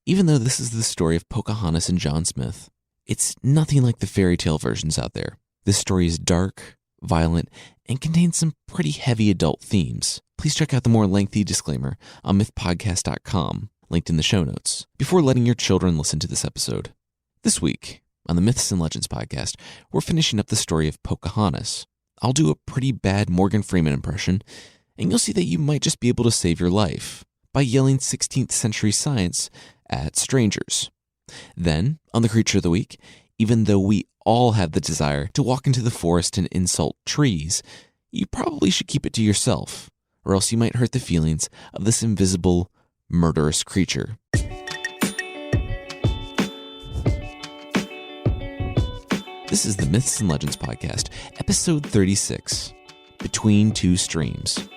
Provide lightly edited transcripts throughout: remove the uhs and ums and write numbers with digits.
Even though this is the story of Pocahontas and John Smith, it's nothing like the fairy tale versions out there. This story is dark, violent, and contains some pretty heavy adult themes. Please check out the more lengthy disclaimer on mythpodcast.com, linked in the show notes, before letting your children listen to this episode. This week, on the Myths and Legends podcast, we're finishing up the story of Pocahontas. I'll do a pretty bad Morgan Freeman impression, and you'll see that you might just be able to save your life by yelling 16th century science at strangers. Then, on the Creature of the Week, even though we all have the desire to walk into the forest and insult trees, you probably should keep it to yourself, or else you might hurt the feelings of this invisible, murderous creature. This is the Myths and Legends podcast, episode 36, Between Two Streams.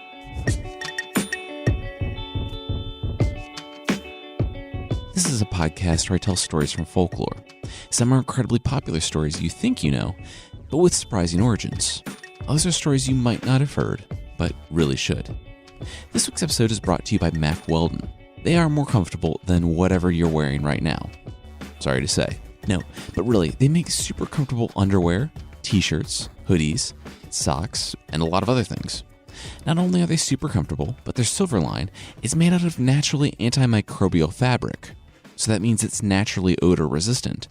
This is a podcast where I tell stories from folklore. Some are incredibly popular stories you think you know, but with surprising origins. Others are stories you might not have heard, but really should. This week's episode is brought to you by Mack Weldon. They are more comfortable than whatever you're wearing right now. Sorry to say. No, but really, they make super comfortable underwear, t-shirts, hoodies, socks, and a lot of other things. Not only are they super comfortable, but their silver line is made out of naturally antimicrobial fabric. So that means it's naturally odor resistant.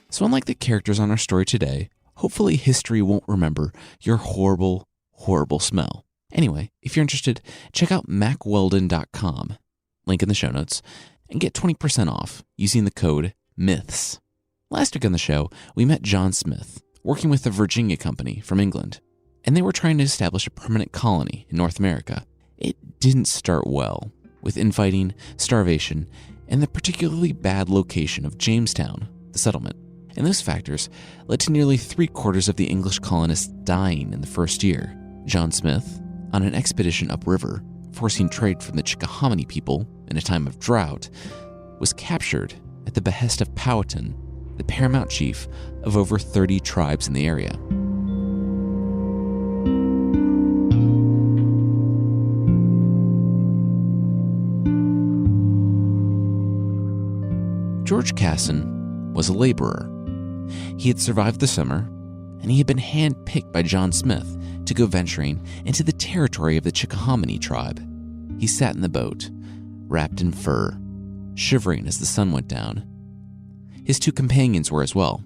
So unlike the characters on our story today, hopefully history won't remember your horrible, horrible smell. Anyway, if you're interested, check out mackweldon.com, link in the show notes, and get 20% off using the code MYTHS. Last week on the show, we met John Smith, working with the Virginia Company from England, and they were trying to establish a permanent colony in North America. It didn't start well, with infighting, starvation, and the particularly bad location of Jamestown, the settlement. And those factors led to nearly 3/4 of the English colonists dying in the first year. John Smith, on an expedition upriver, forcing trade from the Chickahominy people in a time of drought, was captured at the behest of Powhatan, the paramount chief of over 30 tribes in the area. George Casson was a laborer. He had survived the summer, and he had been handpicked by John Smith to go venturing into the territory of the Chickahominy tribe. He sat in the boat, wrapped in fur, shivering as the sun went down. His two companions were as well.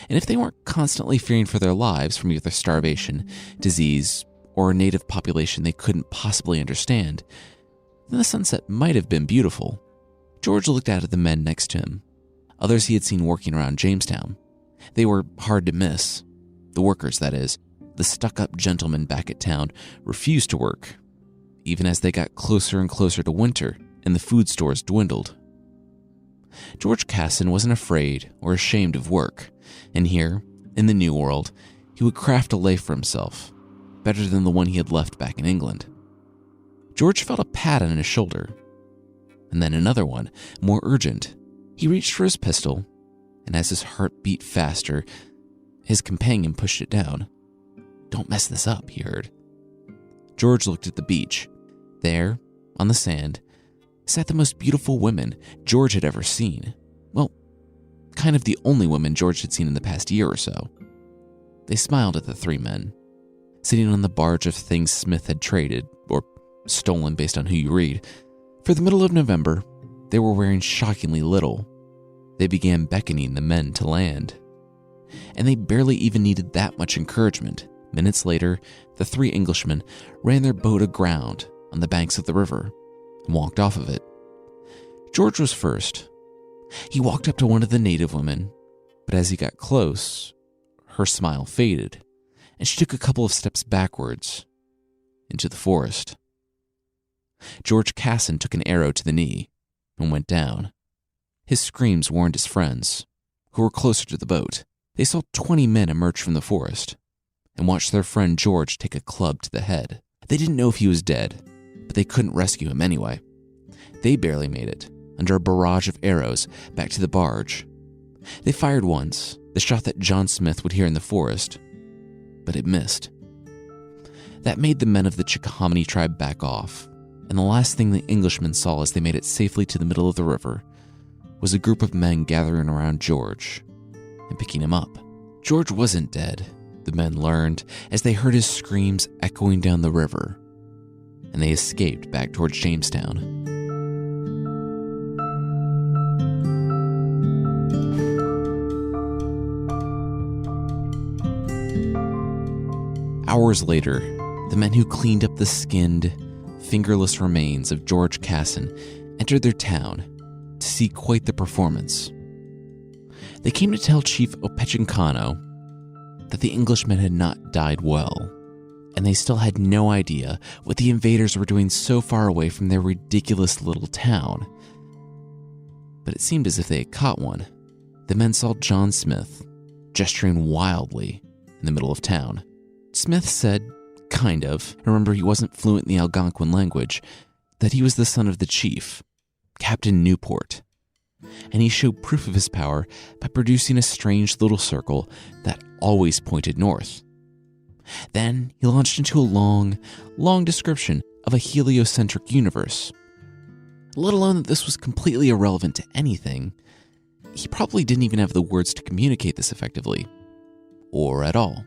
And if they weren't constantly fearing for their lives from either starvation, disease, or a native population they couldn't possibly understand, then the sunset might have been beautiful. George looked out at the men next to him, others he had seen working around Jamestown. They were hard to miss. The workers, that is. The stuck-up gentlemen back at town refused to work, even as they got closer and closer to winter and the food stores dwindled. George Casson wasn't afraid or ashamed of work, and here, in the New World, he would craft a life for himself, better than the one he had left back in England. George felt a pat on his shoulder, and then another one, more urgent. He reached for his pistol, and as his heart beat faster, his companion pushed it down. "Don't mess this up," he heard. George looked at the beach. There, on the sand, sat the most beautiful women George had ever seen. Well, kind of the only women George had seen in the past year or so. They smiled at the three men, sitting on the barge of things Smith had traded, or stolen based on who you read. For the middle of November, they were wearing shockingly little. They began beckoning the men to land. And they barely even needed that much encouragement. Minutes later, the three Englishmen ran their boat aground on the banks of the river and walked off of it. George was first. He walked up to one of the native women, but as he got close, her smile faded, and she took a couple of steps backwards into the forest. George Casson took an arrow to the knee and went down. His screams warned his friends, who were closer to the boat. They saw 20 men emerge from the forest and watched their friend George take a club to the head. They didn't know if he was dead, but they couldn't rescue him anyway. They barely made it, under a barrage of arrows, back to the barge. They fired once, the shot that John Smith would hear in the forest, but it missed. That made the men of the Chickahominy tribe back off, and the last thing the Englishmen saw as they made it safely to the middle of the river was a group of men gathering around George and picking him up. George wasn't dead, the men learned as they heard his screams echoing down the river, and they escaped back towards Jamestown. Hours later, the men who cleaned up the skinned, fingerless remains of George Casson entered their town to see quite the performance. They came to tell Chief Opechancanough that the Englishmen had not died well, and they still had no idea what the invaders were doing so far away from their ridiculous little town. But it seemed as if they had caught one. The men saw John Smith gesturing wildly in the middle of town. Smith said, kind of, remember he wasn't fluent in the Algonquin language, that he was the son of the chief, Captain Newport, and he showed proof of his power by producing a strange little circle that always pointed north. Then he launched into a long description of a heliocentric universe. Let alone that this was completely irrelevant to anything, he probably didn't even have the words to communicate this effectively, or at all.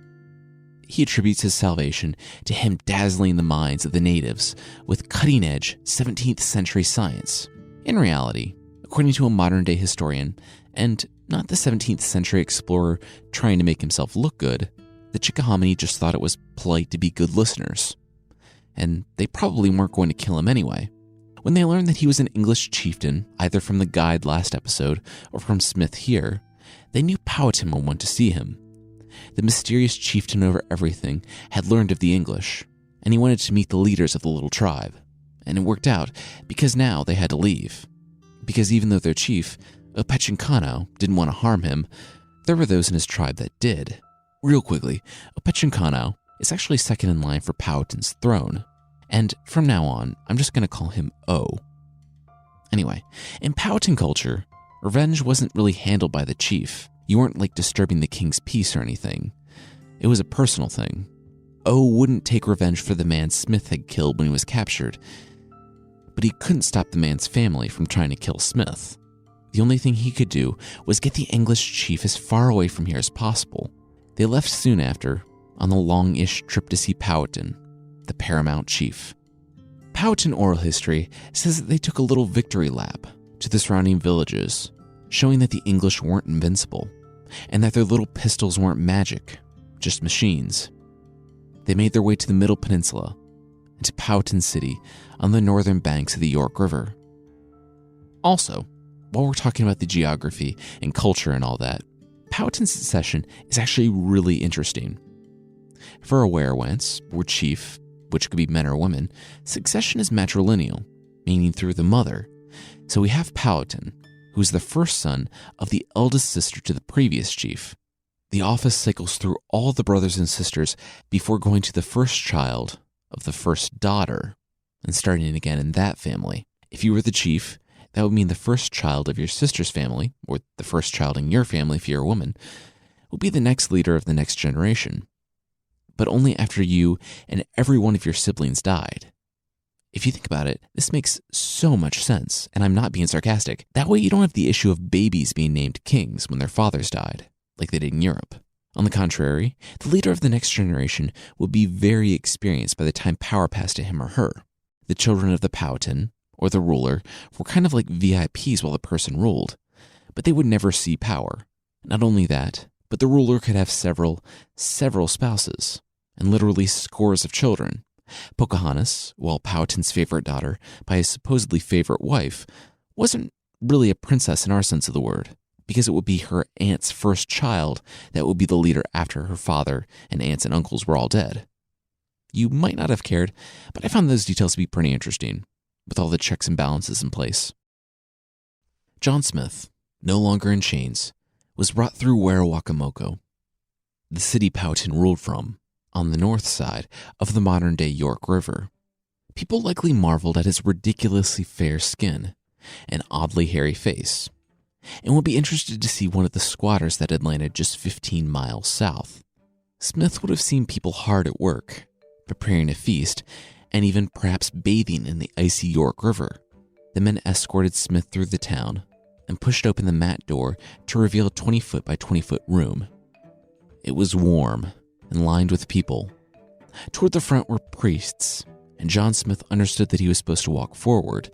He attributes his salvation to him dazzling the minds of the natives with cutting-edge 17th century science. In reality, according to a modern-day historian, and not the 17th century explorer trying to make himself look good, the Chickahominy just thought it was polite to be good listeners. And they probably weren't going to kill him anyway. When they learned that he was an English chieftain, either from the guide last episode or from Smith here, they knew Powhatan would want to see him. The mysterious chieftain over everything had learned of the English, and he wanted to meet the leaders of the little tribe. And it worked out, because now they had to leave. Because even though their chief, Opechancanough, didn't want to harm him, there were those in his tribe that did. Real quickly, Opechancanough is actually second in line for Powhatan's throne, and from now on, I'm just going to call him O. Anyway, in Powhatan culture, revenge wasn't really handled by the chief. You weren't like disturbing the king's peace or anything. It was a personal thing. O wouldn't take revenge for the man Smith had killed when he was captured, but he couldn't stop the man's family from trying to kill Smith. The only thing he could do was get the English chief as far away from here as possible. They left soon after, on the long-ish trip to see Powhatan, the paramount chief. Powhatan oral history says that they took a little victory lap to the surrounding villages, showing that the English weren't invincible, and that their little pistols weren't magic, just machines. They made their way to the Middle Peninsula, and to Powhatan City on the northern banks of the York River. Also, while we're talking about the geography and culture and all that, Powhatan's succession is actually really interesting. For a werewance, or chief, which could be men or women, succession is matrilineal, meaning through the mother. So we have Powhatan, who is the first son of the eldest sister to the previous chief. The office cycles through all the brothers and sisters before going to the first child of the first daughter and starting again in that family. If you were the chief, that would mean the first child of your sister's family, or the first child in your family if you're a woman, will be the next leader of the next generation. But only after you and every one of your siblings died. If you think about it, this makes so much sense, and I'm not being sarcastic. That way you don't have the issue of babies being named kings when their fathers died, like they did in Europe. On the contrary, the leader of the next generation would be very experienced by the time power passed to him or her. The children of the Powhatan, or the ruler, were kind of like VIPs while the person ruled, but they would never see power. Not only that, but the ruler could have several spouses, and literally scores of children. Pocahontas, while Powhatan's favorite daughter by his supposedly favorite wife, wasn't really a princess in our sense of the word, because it would be her aunt's first child that would be the leader after her father and aunts and uncles were all dead. You might not have cared, but I found those details to be pretty interesting, with all the checks and balances in place. John Smith, no longer in chains, was brought through Werowocomoco, the city Powhatan ruled from, on the north side of the modern-day York River. People likely marveled at his ridiculously fair skin and oddly hairy face, and would be interested to see one of the squatters that had landed just 15 miles south. Smith would have seen people hard at work, preparing a feast, and even perhaps bathing in the icy York River. The men escorted Smith through the town and pushed open the mat door to reveal a 20-foot by 20-foot room. It was warm and lined with people. Toward the front were priests, and John Smith understood that he was supposed to walk forward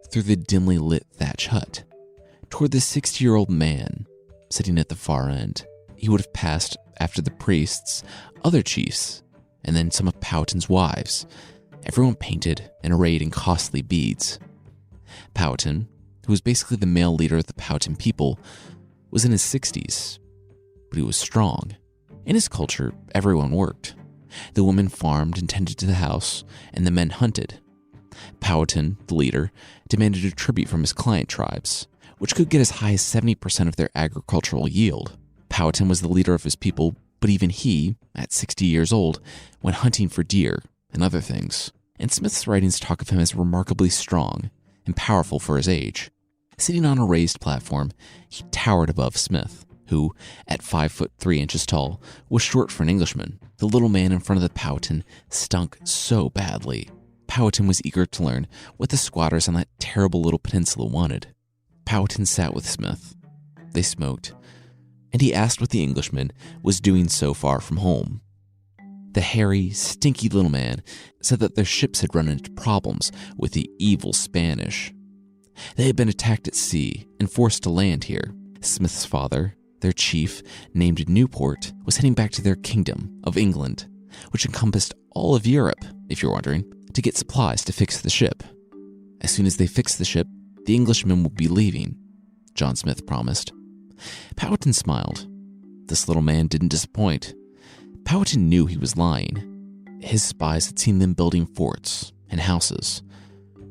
through the dimly lit thatch hut toward the 60-year-old man sitting at the far end. He would have passed after the priests, other chiefs, and then some of Powhatan's wives, everyone painted and arrayed in costly beads. Powhatan, who was basically the male leader of the Powhatan people, was in his 60s, but he was strong. In his culture, everyone worked. The women farmed and tended to the house, and the men hunted. Powhatan, the leader, demanded a tribute from his client tribes, which could get as high as 70% of their agricultural yield. Powhatan was the leader of his people, but even he, at 60 years old, went hunting for deer and other things. And Smith's writings talk of him as remarkably strong and powerful for his age. Sitting on a raised platform, he towered above Smith, who, at 5'3" tall, was short for an Englishman. The little man in front of the Powhatan stunk so badly. Powhatan was eager to learn what the squatters on that terrible little peninsula wanted. Powhatan sat with Smith. They smoked, and he asked what the Englishman was doing so far from home. The hairy, stinky little man said that their ships had run into problems with the evil Spanish. They had been attacked at sea and forced to land here. Smith's father, their chief, named Newport, was heading back to their kingdom of England, which encompassed all of Europe, if you're wondering, to get supplies to fix the ship. As soon as they fixed the ship, the Englishmen would be leaving, John Smith promised. Powhatan smiled. This little man didn't disappoint. Powhatan knew he was lying. His spies had seen them building forts and houses.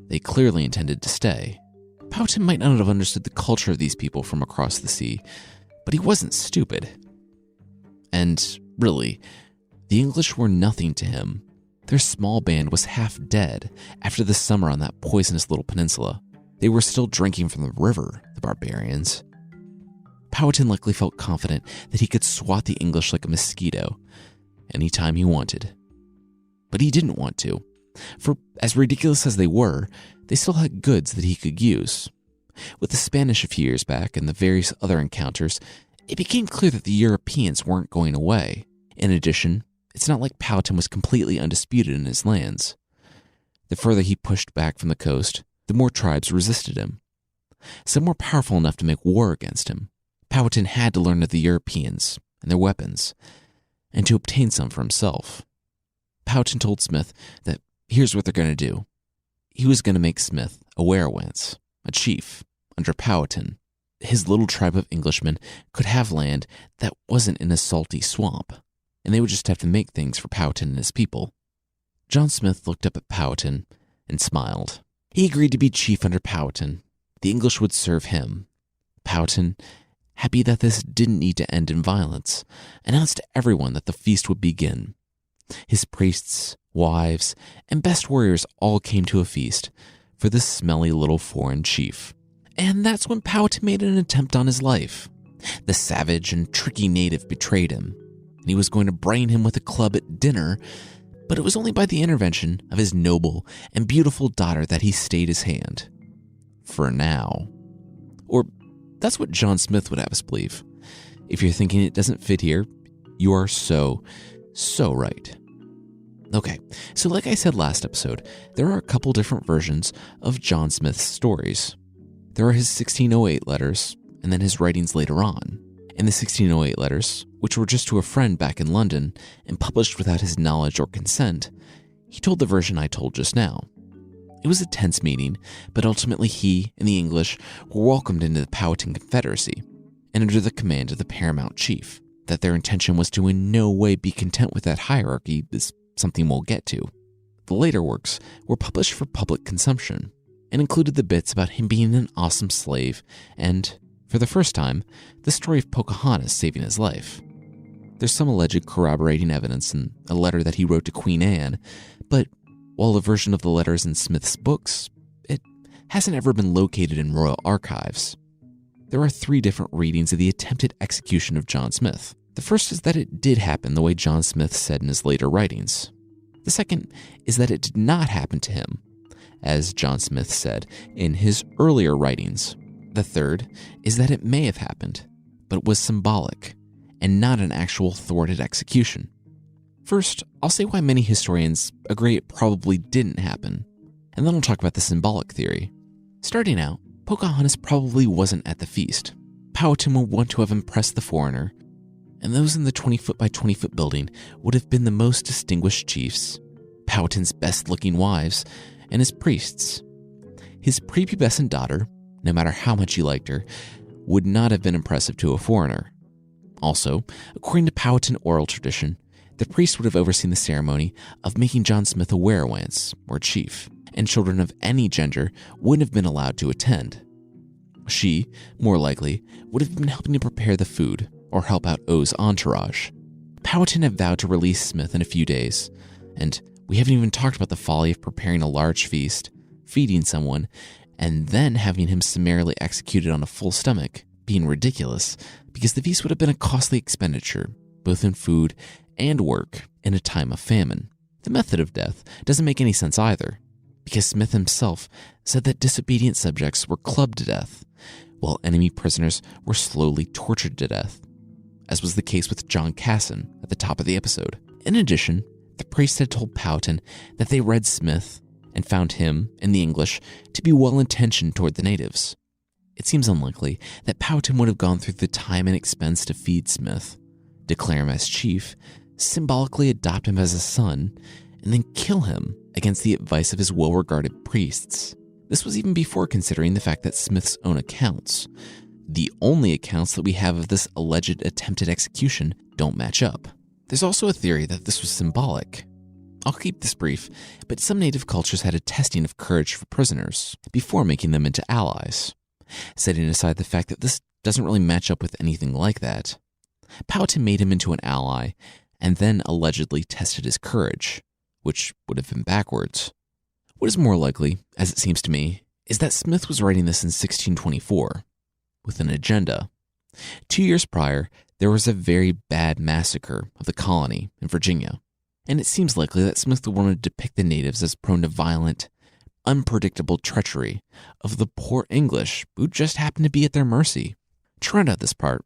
They clearly intended to stay. Powhatan might not have understood the culture of these people from across the sea, but he wasn't stupid. And, really, the English were nothing to him. Their small band was half dead after the summer on that poisonous little peninsula. They were still drinking from the river, the barbarians. Powhatan likely felt confident that he could swat the English like a mosquito anytime he wanted. But he didn't want to, for as ridiculous as they were, they still had goods that he could use. With the Spanish a few years back and the various other encounters, it became clear that the Europeans weren't going away. In addition, it's not like Powhatan was completely undisputed in his lands. The further he pushed back from the coast, the more tribes resisted him. Some were powerful enough to make war against him. Powhatan had to learn of the Europeans and their weapons, and to obtain some for himself. Powhatan told Smith that here's what they're going to do. He was going to make Smith a werewance, a chief, under Powhatan. His little tribe of Englishmen could have land that wasn't in a salty swamp, and they would just have to make things for Powhatan and his people. John Smith looked up at Powhatan and smiled. He agreed to be chief under Powhatan. The English would serve him. Powhatan, happy that this didn't need to end in violence, announced to everyone that the feast would begin. His priests, wives, and best warriors all came to a feast for this smelly little foreign chief. And that's when Powhatan made an attempt on his life. The savage and tricky native betrayed him, and he was going to brain him with a club at dinner, but it was only by the intervention of his noble and beautiful daughter that he stayed his hand. For now. Or that's what John Smith would have us believe. If you're thinking it doesn't fit here, you are so right. Okay, so like I said last episode, there are a couple different versions of John Smith's stories. There are his 1608 letters, and then his writings later on. In the 1608 letters, which were just to a friend back in London and published without his knowledge or consent, he told the version I told just now. It was a tense meeting, but ultimately he and the English were welcomed into the Powhatan Confederacy and under the command of the paramount chief. That their intention was to in no way be content with that hierarchy is something we'll get to. The later works were published for public consumption and included the bits about him being an awesome slave and, for the first time, the story of Pocahontas saving his life. There's some alleged corroborating evidence in a letter that he wrote to Queen Anne, but while a version of the letter is in Smith's books, it hasn't ever been located in royal archives. There are 3 different readings of the attempted execution of John Smith. The first is that it did happen the way John Smith said in his later writings. The second is that it did not happen to him, as John Smith said in his earlier writings. The third is that it may have happened, but it was symbolic and not an actual thwarted execution. First, I'll say why many historians agree it probably didn't happen, and then I'll talk about the symbolic theory. Starting out, Pocahontas probably wasn't at the feast. Powhatan would want to have impressed the foreigner, and those in the 20-foot by 20-foot building would have been the most distinguished chiefs, Powhatan's best-looking wives, and his priests. His prepubescent daughter, no matter how much he liked her, would not have been impressive to a foreigner. Also, according to Powhatan oral tradition, the priest would have overseen the ceremony of making John Smith a werowance, or chief, and children of any gender wouldn't have been allowed to attend. She, more likely, would have been helping to prepare the food or help out O's entourage. Powhatan had vowed to release Smith in a few days, and we haven't even talked about the folly of preparing a large feast, feeding someone, and then having him summarily executed on a full stomach, being ridiculous, because the feast would have been a costly expenditure, both in food and work, in a time of famine. The method of death doesn't make any sense either, because Smith himself said that disobedient subjects were clubbed to death, while enemy prisoners were slowly tortured to death, as was the case with John Casson at the top of the episode. In addition, the priest had told Powhatan that they read Smith and found him, in the English, to be well-intentioned toward the natives. It seems unlikely that Powhatan would have gone through the time and expense to feed Smith, declare him as chief, symbolically adopt him as a son, and then kill him against the advice of his well-regarded priests. This was even before considering the fact that Smith's own accounts, the only accounts that we have of this alleged attempted execution, don't match up. There's also a theory that this was symbolic. I'll keep this brief, but some native cultures had a testing of courage for prisoners before making them into allies. Setting aside the fact that this doesn't really match up with anything like that, Powhatan made him into an ally and then allegedly tested his courage, which would have been backwards. What is more likely, as it seems to me, is that Smith was writing this in 1624 with an agenda. 2 years prior, there was a very bad massacre of the colony in Virginia, and it seems likely that Smith would want to depict the natives as prone to violent, unpredictable treachery of the poor English who just happened to be at their mercy. To round out this part,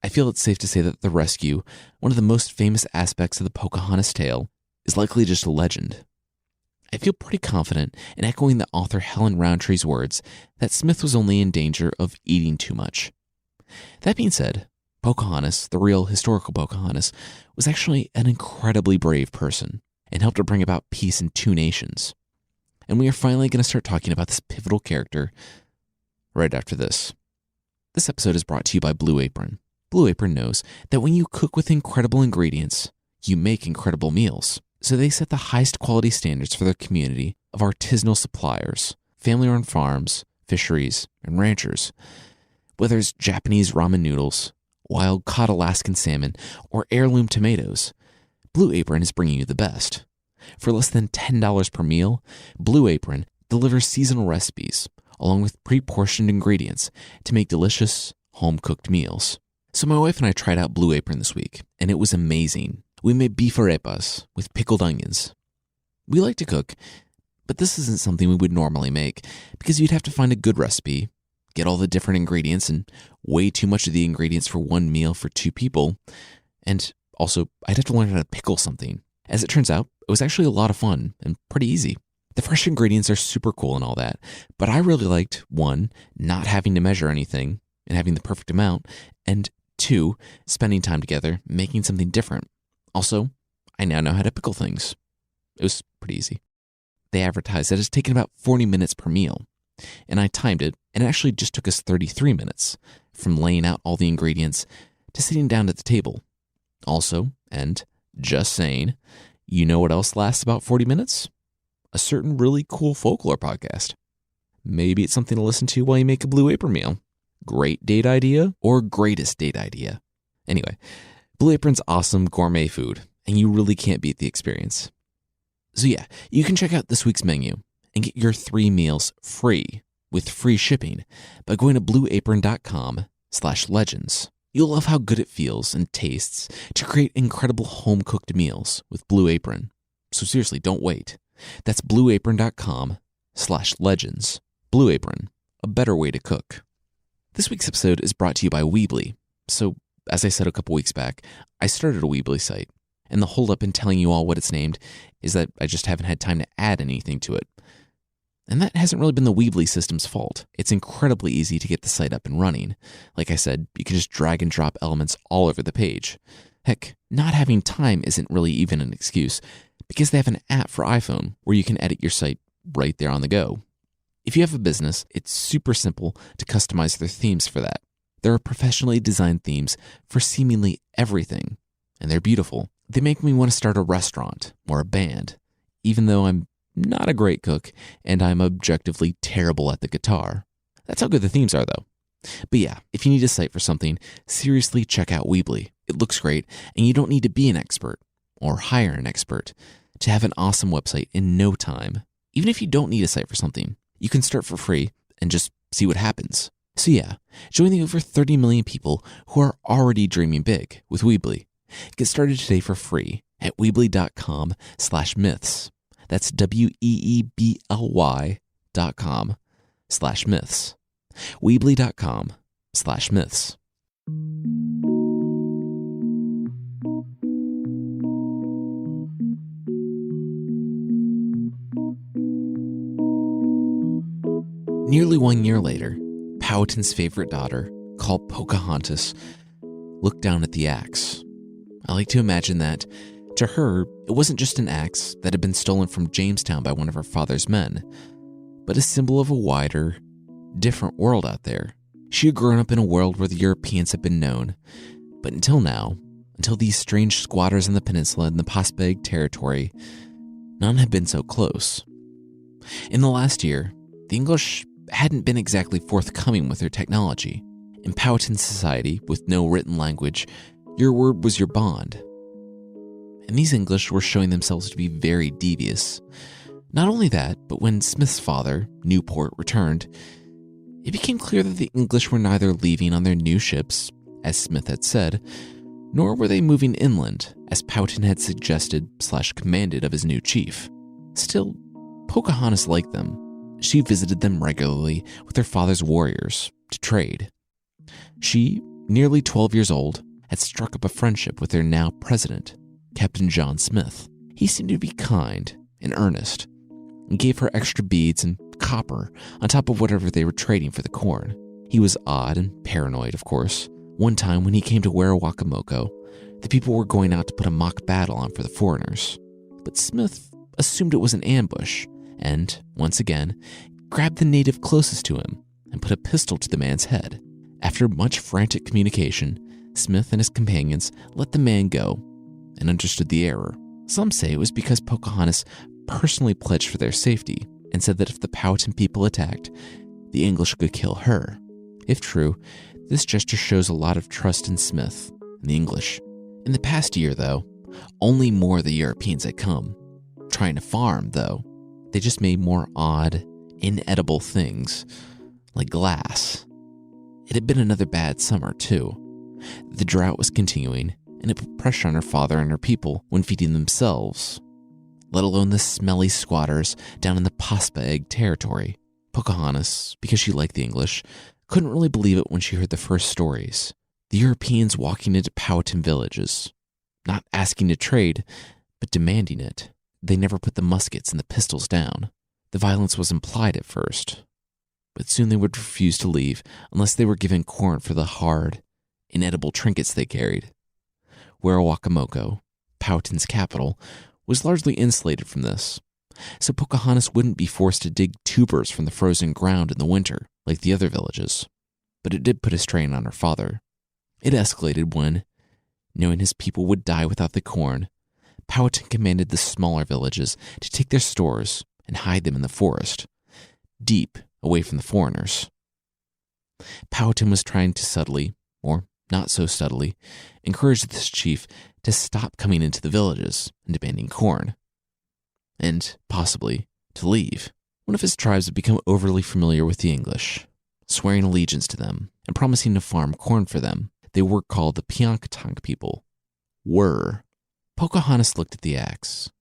I feel it's safe to say that the rescue, one of the most famous aspects of the Pocahontas tale, is likely just a legend. I feel pretty confident in echoing the author Helen Roundtree's words that Smith was only in danger of eating too much. That being said, Pocahontas, the real historical Pocahontas, was actually an incredibly brave person and helped to bring about peace in 2 nations. And we are finally going to start talking about this pivotal character right after this. This episode is brought to you by Blue Apron. Blue Apron knows that when you cook with incredible ingredients, you make incredible meals. So they set the highest quality standards for their community of artisanal suppliers, family-run farms, fisheries, and ranchers. Whether it's Japanese ramen noodles, wild-caught Alaskan salmon, or heirloom tomatoes, Blue Apron is bringing you the best. For less than $10 per meal, Blue Apron delivers seasonal recipes along with pre-portioned ingredients to make delicious, home-cooked meals. So my wife and I tried out Blue Apron this week, and it was amazing. We made beef arepas with pickled onions. We like to cook, but this isn't something we would normally make because you'd have to find a good recipe, get all the different ingredients, and way too much of the ingredients for one meal for 2 people. And also, I'd have to learn how to pickle something. As it turns out, it was actually a lot of fun and pretty easy. The fresh ingredients are super cool and all that, but I really liked, 1, not having to measure anything and having the perfect amount, and 2, spending time together, making something different. Also, I now know how to pickle things. It was pretty easy. They advertised that it's taken about 40 minutes per meal, and I timed it, and it actually just took us 33 minutes from laying out all the ingredients to sitting down at the table. Also, and just saying, you know what else lasts about 40 minutes? A certain really cool folklore podcast. Maybe it's something to listen to while you make a Blue Apron meal. Great date idea or greatest date idea? Anyway, Blue Apron's awesome gourmet food, and you really can't beat the experience. So yeah, you can check out this week's menu and get your 3 meals free with free shipping by going to blueapron.com/legends. You'll love how good it feels and tastes to create incredible home-cooked meals with Blue Apron. So seriously, don't wait. That's blueapron.com/legends. Blue Apron, a better way to cook. This week's episode is brought to you by Weebly. So, as I said a couple weeks back, I started a Weebly site, and the holdup in telling you all what it's named is that I just haven't had time to add anything to it. And that hasn't really been the Weebly system's fault. It's incredibly easy to get the site up and running. Like I said, you can just drag and drop elements all over the page. Heck, not having time isn't really even an excuse, because they have an app for iPhone where you can edit your site right there on the go. If you have a business, it's super simple to customize their themes for that. There are professionally designed themes for seemingly everything, and they're beautiful. They make me want to start a restaurant or a band, even though I'm not a great cook and I'm objectively terrible at the guitar. That's how good the themes are, though. But yeah, if you need a site for something, seriously check out Weebly. It looks great, and you don't need to be an expert or hire an expert to have an awesome website in no time. Even if you don't need a site for something, you can start for free and just see what happens. So yeah, join the over 30 million people who are already dreaming big with Weebly. Get started today for free at Weebly.com/myths. That's Weebly.com/myths. Weebly.com/myths. Nearly 1 year later, Powhatan's favorite daughter, called Pocahontas, looked down at the axe. I like to imagine that, to her, it wasn't just an axe that had been stolen from Jamestown by one of her father's men, but a symbol of a wider, different world out there. She had grown up in a world where the Europeans had been known, but until now, until these strange squatters in the peninsula and the Pospeg territory, none had been so close. In the last year, the English hadn't been exactly forthcoming with their technology. In Powhatan society, with no written language, your word was your bond. And these English were showing themselves to be very devious. Not only that, but when Smith's father, Newport, returned, it became clear that the English were neither leaving on their new ships, as Smith had said, nor were they moving inland, as Powhatan had suggested/commanded of his new chief. Still, Pocahontas liked them. She visited them regularly with her father's warriors to trade. She, nearly 12 years old, had struck up a friendship with their now president, Captain John Smith. He seemed to be kind and earnest, and gave her extra beads and copper on top of whatever they were trading for the corn. He was odd and paranoid, of course. One time when he came to Werowocomoco, the people were going out to put a mock battle on for the foreigners. But Smith assumed it was an ambush, and, once again, grabbed the native closest to him and put a pistol to the man's head. After much frantic communication, Smith and his companions let the man go and understood the error. Some say it was because Pocahontas personally pledged for their safety and said that if the Powhatan people attacked, the English could kill her. If true, this gesture shows a lot of trust in Smith and the English. In the past year, though, only more of the Europeans had come. Trying to farm, though, they just made more odd, inedible things, like glass. It had been another bad summer, too. The drought was continuing, and it put pressure on her father and her people when feeding themselves, let alone the smelly squatters down in the Pospeg territory. Pocahontas, because she liked the English, couldn't really believe it when she heard the first stories. The Europeans walking into Powhatan villages, not asking to trade, but demanding it. They never put the muskets and the pistols down. The violence was implied at first, but soon they would refuse to leave unless they were given corn for the hard, inedible trinkets they carried. Werowocomoco, Powhatan's capital, was largely insulated from this, so Pocahontas wouldn't be forced to dig tubers from the frozen ground in the winter like the other villages. But it did put a strain on her father. It escalated when, knowing his people would die without the corn, Powhatan commanded the smaller villages to take their stores and hide them in the forest, deep away from the foreigners. Powhatan was trying to subtly, or not so subtly, encourage this chief to stop coming into the villages and demanding corn, and, possibly, to leave. One of his tribes had become overly familiar with the English, swearing allegiance to them and promising to farm corn for them. They were called the Pocahontas people. Pocahontas looked at the axe.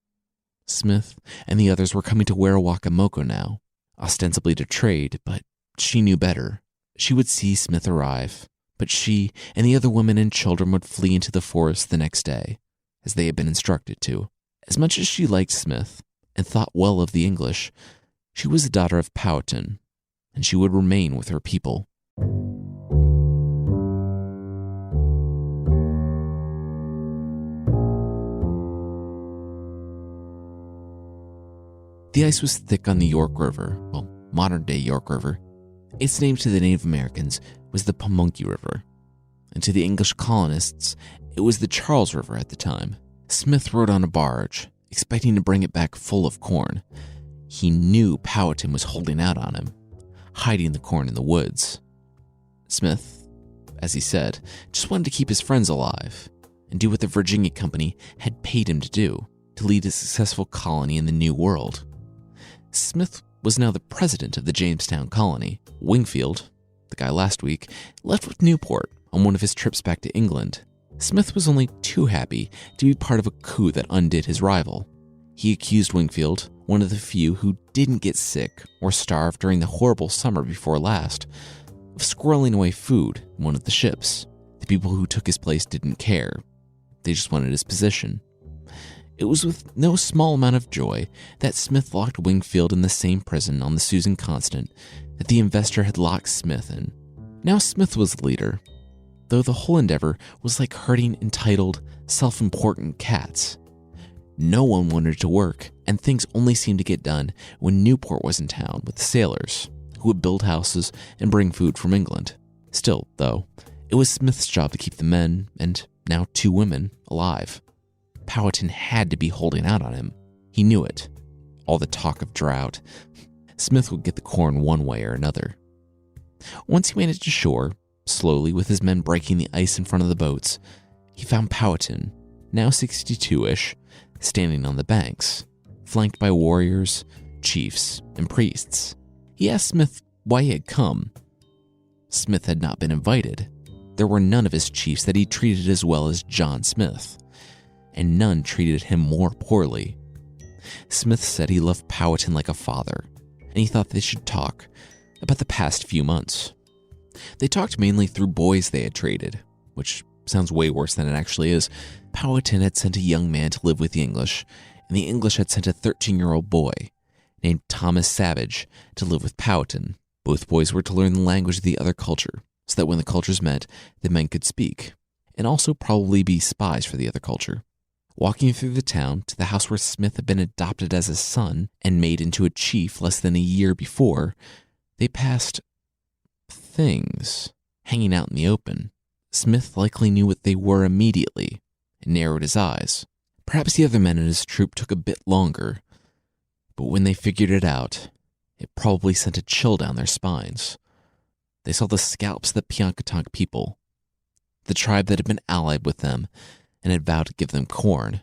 Smith and the others were coming to Werowocomoco now, ostensibly to trade, but she knew better. She would see Smith arrive, but she and the other women and children would flee into the forest the next day, as they had been instructed to. As much as she liked Smith and thought well of the English, she was the daughter of Powhatan, and she would remain with her people. The ice was thick on the York River, well, modern-day York River. Its name to the Native Americans was the Pamunkey River, and to the English colonists, it was the Charles River at the time. Smith rode on a barge, expecting to bring it back full of corn. He knew Powhatan was holding out on him, hiding the corn in the woods. Smith, as he said, just wanted to keep his friends alive and do what the Virginia Company had paid him to do, to lead a successful colony in the New World. Smith was now the president of the Jamestown colony. Wingfield, the guy last week, left with Newport on one of his trips back to England. Smith was only too happy to be part of a coup that undid his rival. He accused Wingfield, one of the few who didn't get sick or starve during the horrible summer before last, of squirreling away food in one of the ships. The people who took his place didn't care. They just wanted his position. It was with no small amount of joy that Smith locked Wingfield in the same prison on the Susan Constant that the investor had locked Smith in. Now Smith was the leader, though the whole endeavor was like herding entitled, self-important cats. No one wanted to work, and things only seemed to get done when Newport was in town with the sailors, who would build houses and bring food from England. Still, though, it was Smith's job to keep the men, and now 2 women, alive. Powhatan had to be holding out on him. He knew it. All the talk of drought. Smith would get the corn one way or another. Once he made it to shore, slowly with his men breaking the ice in front of the boats, he found Powhatan, now 62-ish, standing on the banks, flanked by warriors, chiefs, and priests. He asked Smith why he had come. Smith had not been invited. There were none of his chiefs that he treated as well as John Smith, and none treated him more poorly. Smith said he loved Powhatan like a father, and he thought they should talk about the past few months. They talked mainly through boys they had traded, which sounds way worse than it actually is. Powhatan had sent a young man to live with the English, and the English had sent a 13-year-old boy named Thomas Savage to live with Powhatan. Both boys were to learn the language of the other culture, so that when the cultures met, the men could speak, and also probably be spies for the other culture. Walking through the town to the house where Smith had been adopted as a son and made into a chief less than a year before, they passed things hanging out in the open. Smith likely knew what they were immediately and narrowed his eyes. Perhaps the other men in his troop took a bit longer, but when they figured it out, it probably sent a chill down their spines. They saw the scalps of the Piankatonk people, the tribe that had been allied with them and had vowed to give them corn.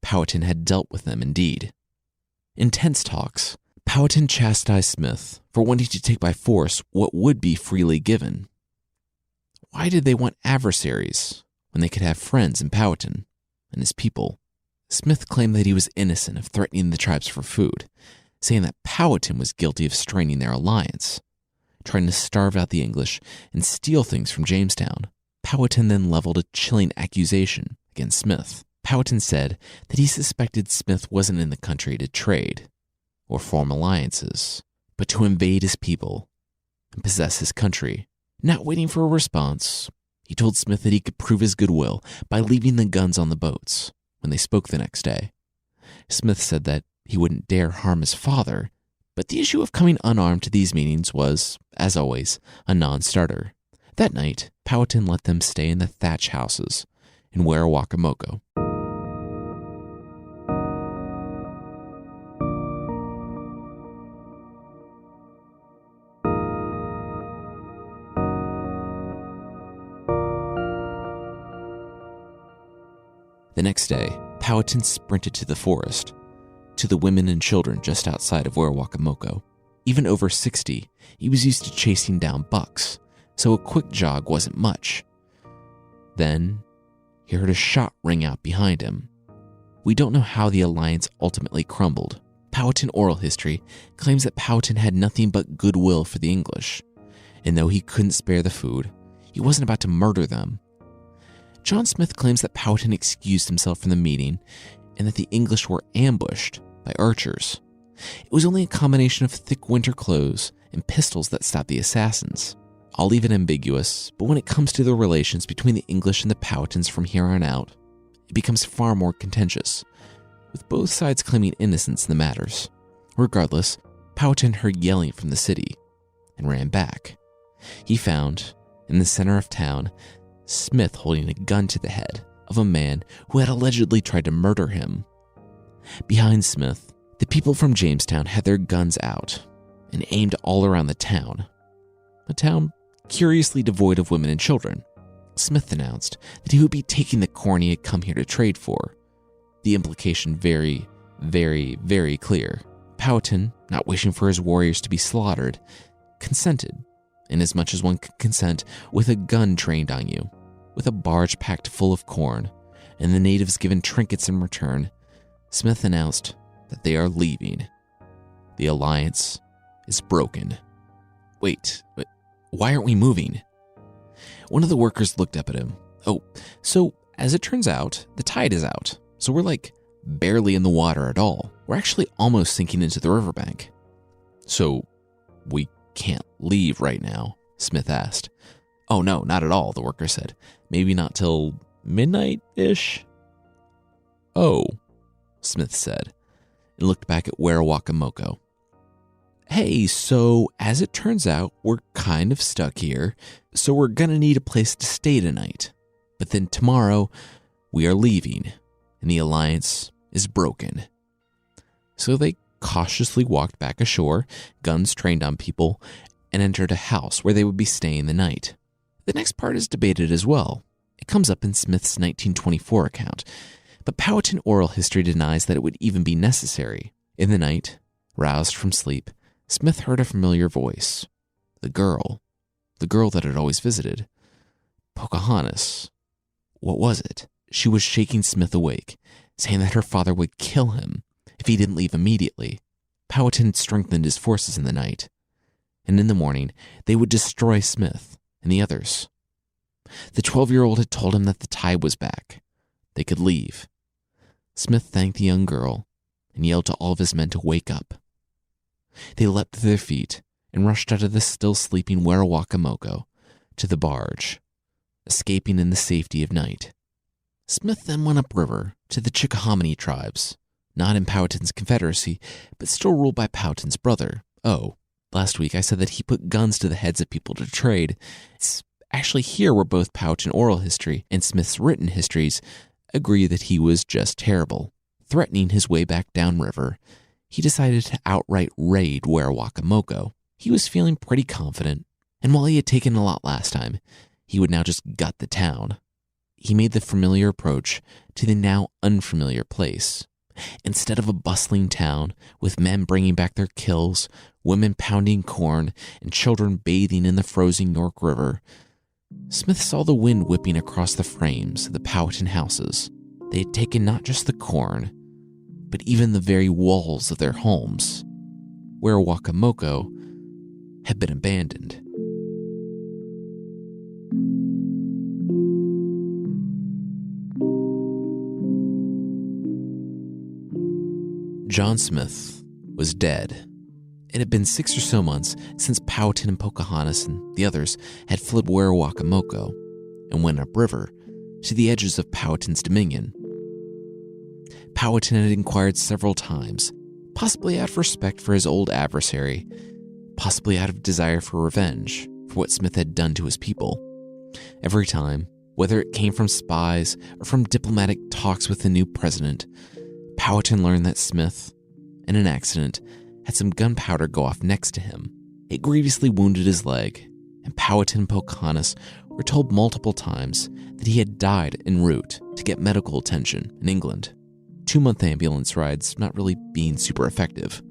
Powhatan had dealt with them indeed. In tense talks, Powhatan chastised Smith for wanting to take by force what would be freely given. Why did they want adversaries when they could have friends in Powhatan and his people? Smith claimed that he was innocent of threatening the tribes for food, saying that Powhatan was guilty of straining their alliance, trying to starve out the English and steal things from Jamestown. Powhatan then leveled a chilling accusation against Smith. Powhatan said that he suspected Smith wasn't in the country to trade or form alliances, but to invade his people and possess his country. Not waiting for a response, he told Smith that he could prove his goodwill by leaving the guns on the boats when they spoke the next day. Smith said that he wouldn't dare harm his father, but the issue of coming unarmed to these meetings was, as always, a non-starter. That night, Powhatan let them stay in the thatch houses in Werowocomoco. The next day, Powhatan sprinted to the forest, to the women and children just outside of Werowocomoco. Even over 60, he was used to chasing down bucks, so a quick jog wasn't much. Then, he heard a shot ring out behind him. We don't know how the alliance ultimately crumbled. Powhatan oral history claims that Powhatan had nothing but goodwill for the English, And though he couldn't spare the food, he wasn't about to murder them. John Smith claims that Powhatan excused himself from the meeting and that the English were ambushed by archers. It was only a combination of thick winter clothes and pistols that stopped the assassins. I'll leave it ambiguous, but when it comes to the relations between the English and the Powhatans from here on out, it becomes far more contentious, with both sides claiming innocence in the matters. Regardless, Powhatan heard yelling from the city and ran back. He found, in the center of town, Smith holding a gun to the head of a man who had allegedly tried to murder him. Behind Smith, the people from Jamestown had their guns out and aimed all around the town. A town curiously devoid of women and children. Smith announced that he would be taking the corn he had come here to trade for. The implication very, very, very clear. Powhatan, not wishing for his warriors to be slaughtered, consented, inasmuch as one could consent with a gun trained on you, with a barge packed full of corn, and the natives given trinkets in return. Smith announced that they are leaving. The alliance is broken. Wait, why aren't we moving? One of the workers looked up at him. Oh, so as it turns out, the tide is out, so we're like barely in the water at all. We're actually almost sinking into the riverbank. So we can't leave right now? Smith asked. Oh no, not at all, the worker said. Maybe not till midnight-ish? Oh, Smith said, and looked back at Werowocomoco. Hey, so as it turns out, we're kind of stuck here, so we're gonna need a place to stay tonight. But then tomorrow, we are leaving, and the alliance is broken. So they cautiously walked back ashore, guns trained on people, and entered a house where they would be staying the night. The next part is debated as well. It comes up in Smith's 1924 account, but Powhatan oral history denies that it would even be necessary. In the night, roused from sleep, Smith heard a familiar voice. The girl that had always visited. Pocahontas. What was it? She was shaking Smith awake, saying that her father would kill him if he didn't leave immediately. Powhatan had strengthened his forces in the night, and in the morning they would destroy Smith and the others. The 12-year-old had told him that the tide was back. They could leave. Smith thanked the young girl and yelled to all of his men to wake up. They leapt to their feet and rushed out of the still sleeping Werowocomoco to the barge, escaping in the safety of night. Smith then went upriver to the Chickahominy tribes, not in Powhatan's confederacy, but still ruled by Powhatan's brother. Oh, last week I said that he put guns to the heads of people to trade. It's actually here where both Powhatan oral history and Smith's written histories agree that he was just terrible. Threatening his way back downriver, he decided to outright raid Werowocomoco. He was feeling pretty confident, and while he had taken a lot last time, he would now just gut the town. He made the familiar approach to the now unfamiliar place. Instead of a bustling town with men bringing back their kills, women pounding corn, and children bathing in the frozen York River, Smith saw the wind whipping across the frames of the Powhatan houses. They had taken not just the corn, but even the very walls of their homes. Werowocomoco had been abandoned. John Smith was dead. It had been 6 or so months since Powhatan and Pocahontas and the others had fled Werowocomoco and went upriver to the edges of Powhatan's dominion. Powhatan had inquired several times, possibly out of respect for his old adversary, possibly out of desire for revenge for what Smith had done to his people. Every time, whether it came from spies or from diplomatic talks with the new president, Powhatan learned that Smith, in an accident, had some gunpowder go off next to him. It grievously wounded his leg, and Powhatan and Pocahontas were told multiple times that he had died en route to get medical attention in England. 2-month ambulance rides not really being super effective.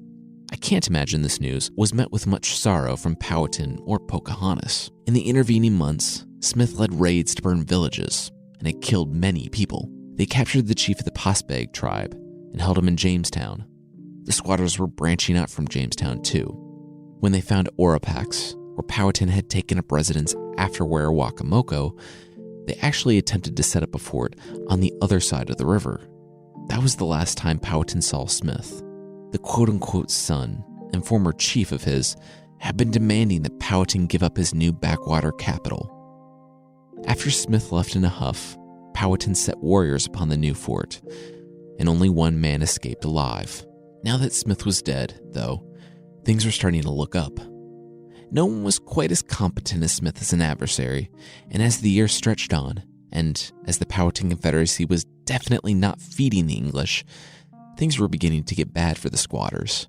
I can't imagine this news was met with much sorrow from Powhatan or Pocahontas. In the intervening months, Smith led raids to burn villages and had killed many people. They captured the chief of the Pasbeg tribe and held him in Jamestown. The squatters were branching out from Jamestown too. When they found Oropax, where Powhatan had taken up residence after Wakamoco, they actually attempted to set up a fort on the other side of the river. That was the last time Powhatan saw Smith. The quote-unquote son and former chief of his had been demanding that Powhatan give up his new backwater capital. After Smith left in a huff, Powhatan set warriors upon the new fort, and only one man escaped alive. Now that Smith was dead, though, things were starting to look up. No one was quite as competent as Smith as an adversary, and as the years stretched on, and as the Powhatan Confederacy was definitely not feeding the English, things were beginning to get bad for the squatters.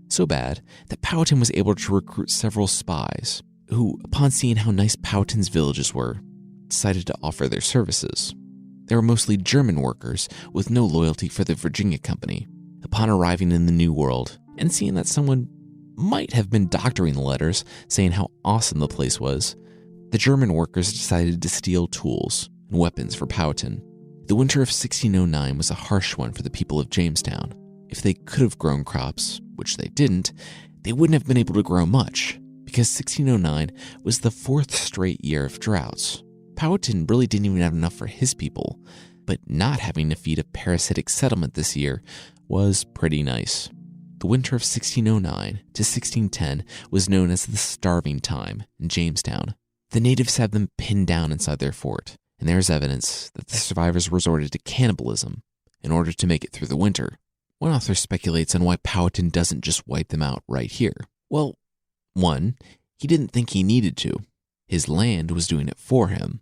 So bad that Powhatan was able to recruit several spies, who, upon seeing how nice Powhatan's villages were, decided to offer their services. They were mostly German workers with no loyalty for the Virginia Company. Upon arriving in the New World and seeing that someone might have been doctoring the letters saying how awesome the place was, the German workers decided to steal tools and weapons for Powhatan. The winter of 1609 was a harsh one for the people of Jamestown. If they could have grown crops, which they didn't, they wouldn't have been able to grow much, because 1609 was the fourth straight year of droughts. Powhatan really didn't even have enough for his people, but not having to feed a parasitic settlement this year was pretty nice. The winter of 1609 to 1610 was known as the starving time in Jamestown. The natives had them pinned down inside their fort, and there is evidence that the survivors resorted to cannibalism in order to make it through the winter. One author speculates on why Powhatan doesn't just wipe them out right here. Well, 1, he didn't think he needed to. His land was doing it for him.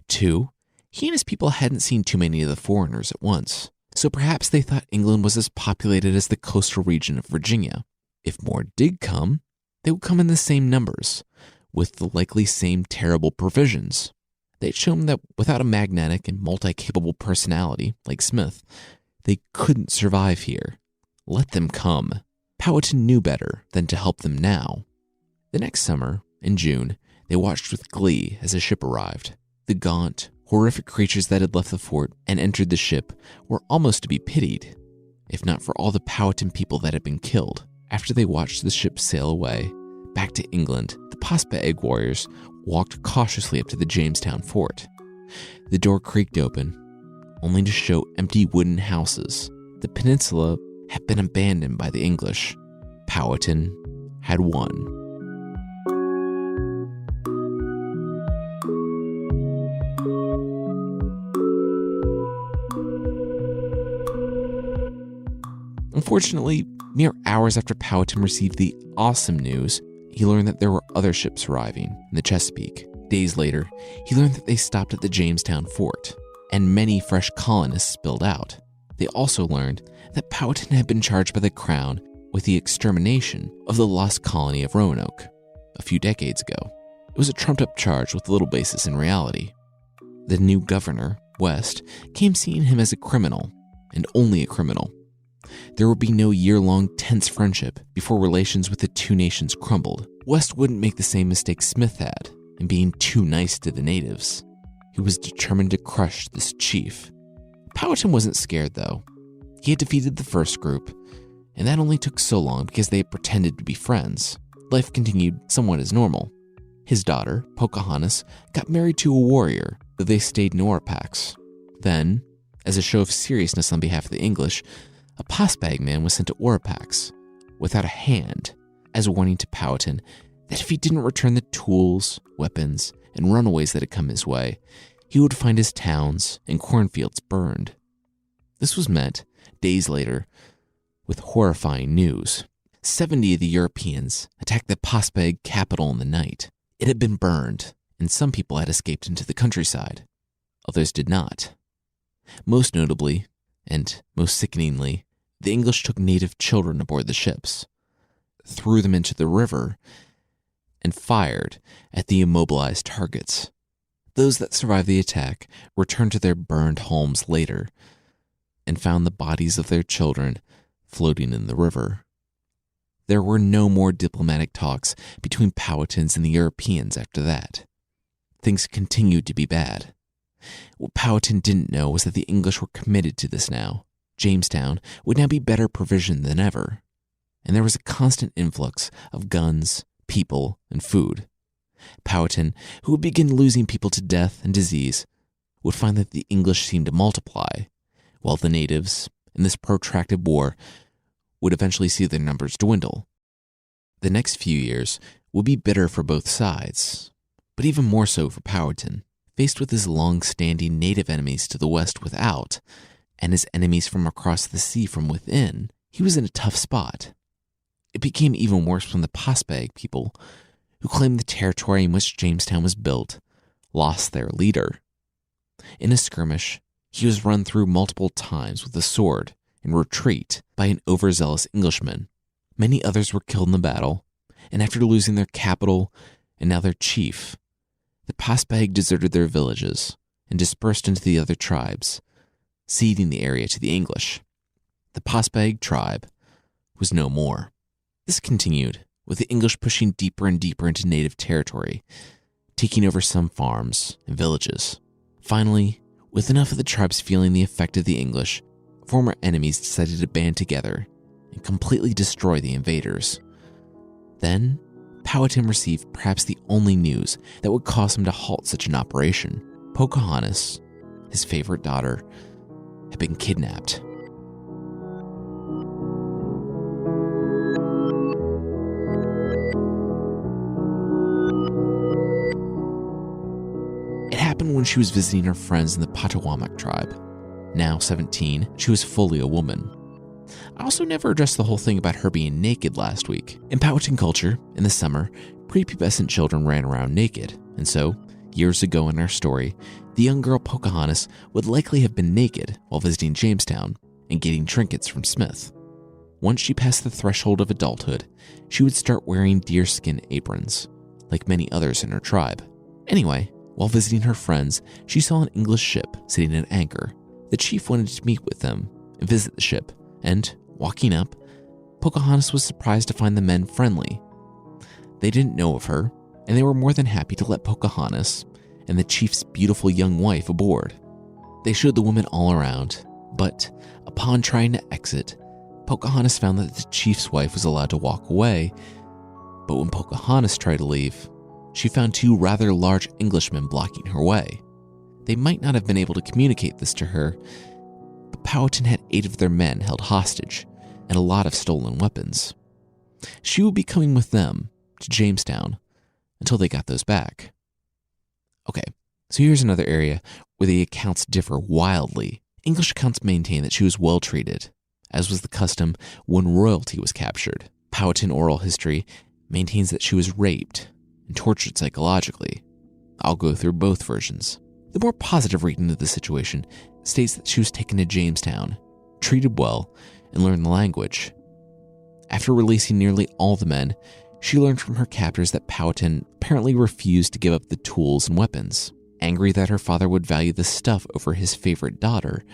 2, he and his people hadn't seen too many of the foreigners at once, so perhaps they thought England was as populated as the coastal region of Virginia. If more did come, they would come in the same numbers, with the likely same terrible provisions. They'd shown that without a magnetic and multi-capable personality like Smith, they couldn't survive here. Let them come. Powhatan knew better than to help them now. The next summer, in June, they watched with glee as a ship arrived. The gaunt, horrific creatures that had left the fort and entered the ship were almost to be pitied, if not for all the Powhatan people that had been killed. After they watched the ship sail away, back to England, the Paspahegh warriors walked cautiously up to the Jamestown fort. The door creaked open, only to show empty wooden houses. The peninsula had been abandoned by the English. Powhatan had won. Unfortunately, mere hours after Powhatan received the awesome news, he learned that there were other ships arriving in the Chesapeake. Days later, he learned that they stopped at the Jamestown fort, and many fresh colonists spilled out. They also learned that Powhatan had been charged by the Crown with the extermination of the lost colony of Roanoke a few decades ago. It was a trumped-up charge with little basis in reality. The new governor, West, came seeing him as a criminal, and only a criminal. There would be no year-long tense friendship before relations with the two nations crumbled. West wouldn't make the same mistake Smith had in being too nice to the natives. He was determined to crush this chief. Powhatan wasn't scared, though. He had defeated the first group, and that only took so long because they had pretended to be friends. Life continued somewhat as normal. His daughter, Pocahontas, got married to a warrior, though they stayed in Orapax. Then, as a show of seriousness on behalf of the English, a Paspahegh man was sent to Orapax without a hand, as a warning to Powhatan that if he didn't return the tools, weapons, and runaways that had come his way, he would find his towns and cornfields burned. This was met, days later, with horrifying news. 70 of the Europeans attacked the Paspahegh capital in the night. It had been burned, and some people had escaped into the countryside. Others did not. Most notably, and most sickeningly, the English took native children aboard the ships, threw them into the river, and fired at the immobilized targets. Those that survived the attack returned to their burned homes later and found the bodies of their children floating in the river. There were no more diplomatic talks between Powhatans and the Europeans after that. Things continued to be bad. What Powhatan didn't know was that the English were committed to this now. Jamestown would now be better provisioned than ever, and there was a constant influx of guns, people, and food. Powhatan, who would begin losing people to death and disease, would find that the English seemed to multiply, while the natives, in this protracted war, would eventually see their numbers dwindle. The next few years would be bitter for both sides, but even more so for Powhatan. Faced with his long-standing native enemies to the west without, and his enemies from across the sea from within, he was in a tough spot. It became even worse when the Paspahegh people, who claimed the territory in which Jamestown was built, lost their leader. In a skirmish, he was run through multiple times with a sword in retreat by an overzealous Englishman. Many others were killed in the battle, and after losing their capital and now their chief, the Paspahegh deserted their villages and dispersed into the other tribes, ceding the area to the English. The Paspahegh tribe was no more. This continued, with the English pushing deeper and deeper into native territory, taking over some farms and villages. Finally, with enough of the tribes feeling the effect of the English, former enemies decided to band together and completely destroy the invaders. Then, Powhatan received perhaps the only news that would cause him to halt such an operation. Pocahontas, his favorite daughter, had been kidnapped. It happened when she was visiting her friends in the Potawatomi tribe. Now 17, she was fully a woman. I also never addressed the whole thing about her being naked last week. In Powhatan culture, in the summer, prepubescent children ran around naked, and so, years ago in our story, the young girl Pocahontas would likely have been naked while visiting Jamestown and getting trinkets from Smith. Once she passed the threshold of adulthood, she would start wearing deerskin aprons, like many others in her tribe. Anyway, while visiting her friends, she saw an English ship sitting at anchor. The chief wanted to meet with them and visit the ship, and, walking up, Pocahontas was surprised to find the men friendly. They didn't know of her, and they were more than happy to let Pocahontas and the chief's beautiful young wife aboard. They showed the women all around, but upon trying to exit, Pocahontas found that the chief's wife was allowed to walk away, but when Pocahontas tried to leave, she found two rather large Englishmen blocking her way. They might not have been able to communicate this to her, but Powhatan had 8 of their men held hostage and a lot of stolen weapons. She would be coming with them to Jamestown until they got those back. Okay, so here's another area where the accounts differ wildly. English accounts maintain that she was well treated, as was the custom when royalty was captured. Powhatan oral history maintains that she was raped and tortured psychologically. I'll go through both versions. The more positive reading of the situation states that she was taken to Jamestown, treated well, and learned the language. After releasing nearly all the men, she learned from her captors that Powhatan apparently refused to give up the tools and weapons. Angry that her father would value the stuff over his favorite daughter,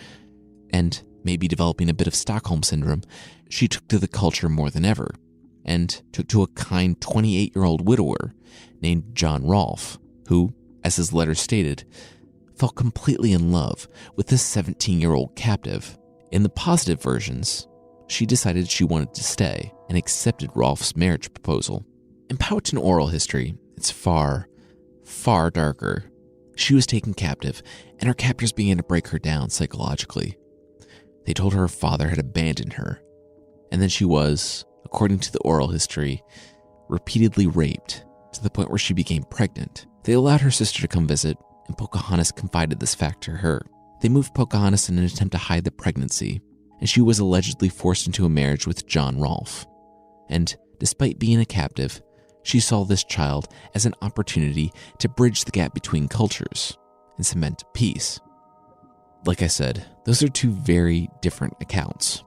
and maybe developing a bit of Stockholm Syndrome, she took to the culture more than ever, and took to a kind 28-year-old widower named John Rolfe, who, as his letter stated, fell completely in love with this 17-year-old captive. In the positive versions, she decided she wanted to stay and accepted Rolfe's marriage proposal. In Powhatan oral history, it's far, far darker. She was taken captive, and her captors began to break her down psychologically. They told her father had abandoned her, and then she was, according to the oral history, repeatedly raped to the point where she became pregnant. They allowed her sister to come visit, and Pocahontas confided this fact to her. They moved Pocahontas in an attempt to hide the pregnancy, and she was allegedly forced into a marriage with John Rolfe. And despite being a captive, she saw this child as an opportunity to bridge the gap between cultures and cement peace. Like I said, those are two very different accounts.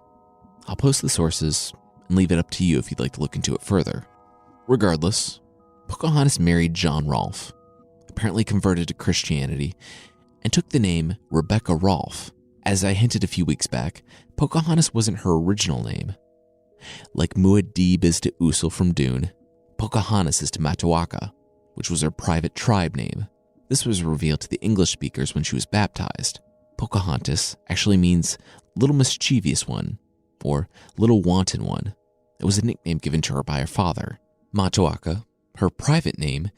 I'll post the sources and leave it up to you if you'd like to look into it further. Regardless, Pocahontas married John Rolfe, apparently converted to Christianity, and took the name Rebecca Rolfe. As I hinted a few weeks back, Pocahontas wasn't her original name. Like Muad'Dib is to Usul from Dune, Pocahontas is to Mataoaka, which was her private tribe name. This was revealed to the English speakers when she was baptized. Pocahontas actually means little mischievous one, or little wanton one. It was a nickname given to her by her father. Mataoaka Her private name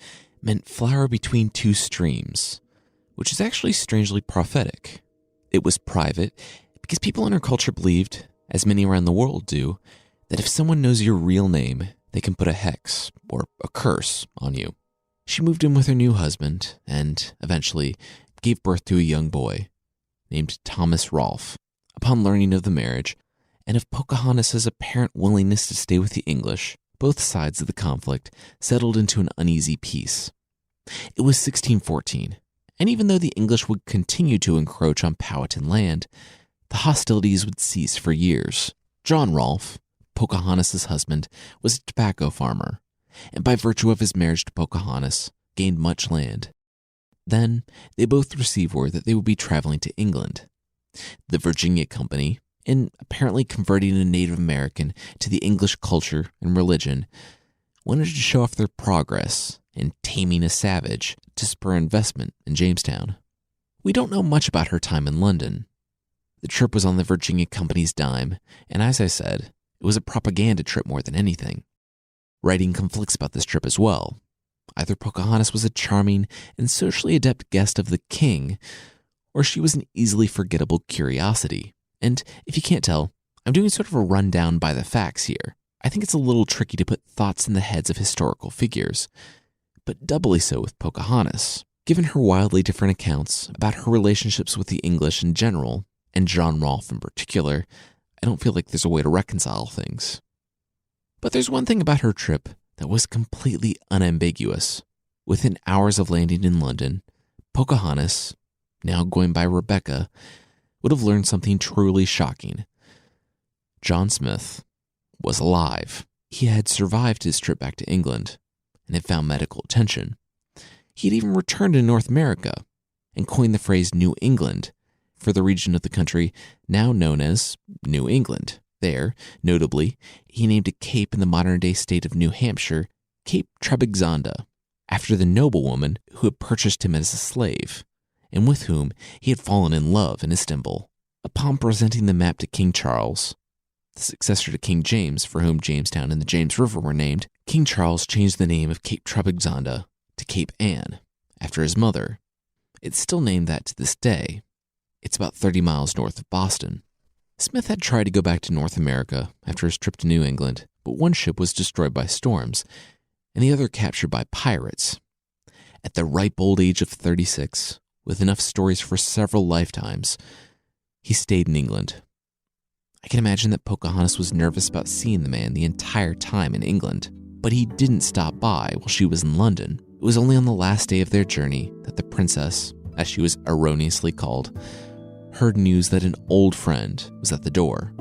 meant flower between two streams, which is actually strangely prophetic. It was private because people in her culture believed, as many around the world do, that if someone knows your real name, they can put a hex or a curse on you. She moved in with her new husband and eventually gave birth to a young boy named Thomas Rolfe. Upon learning of the marriage and of Pocahontas' apparent willingness to stay with the English, both sides of the conflict settled into an uneasy peace. It was 1614, and even though the English would continue to encroach on Powhatan land, the hostilities would cease for years. John Rolfe, Pocahontas' husband, was a tobacco farmer, and by virtue of his marriage to Pocahontas, gained much land. Then, they both received word that they would be traveling to England. The Virginia Company, in apparently converting a Native American to the English culture and religion, wanted to show off their progress in taming a savage to spur investment in Jamestown. We don't know much about her time in London. The trip was on the Virginia Company's dime, and as I said, it was a propaganda trip more than anything. Writing conflicts about this trip as well. Either Pocahontas was a charming and socially adept guest of the king, or she was an easily forgettable curiosity. And if you can't tell, I'm doing sort of a rundown by the facts here. I think it's a little tricky to put thoughts in the heads of historical figures, but doubly so with Pocahontas. Given her wildly different accounts about her relationships with the English in general, and John Rolfe in particular, I don't feel like there's a way to reconcile things. But there's one thing about her trip that was completely unambiguous. Within hours of landing in London, Pocahontas, now going by Rebecca, would have learned something truly shocking. John Smith was alive. He had survived his trip back to England and had found medical attention. He had even returned to North America and coined the phrase New England for the region of the country now known as New England. There, notably, he named a cape in the modern-day state of New Hampshire Cape Trebizonda, after the noblewoman who had purchased him as a slave, and with whom he had fallen in love in Istanbul. Upon presenting the map to King Charles, the successor to King James, for whom Jamestown and the James River were named, King Charles changed the name of Cape Trebizonda to Cape Anne, after his mother. It's still named that to this day. It's about 30 miles north of Boston. Smith had tried to go back to North America after his trip to New England, but one ship was destroyed by storms, and the other captured by pirates. At the ripe old age of 36, with enough stories for several lifetimes, he stayed in England. I can imagine that Pocahontas was nervous about seeing the man the entire time in England, but he didn't stop by while she was in London. It was only on the last day of their journey that the princess, as she was erroneously called, heard news that an old friend was at the door.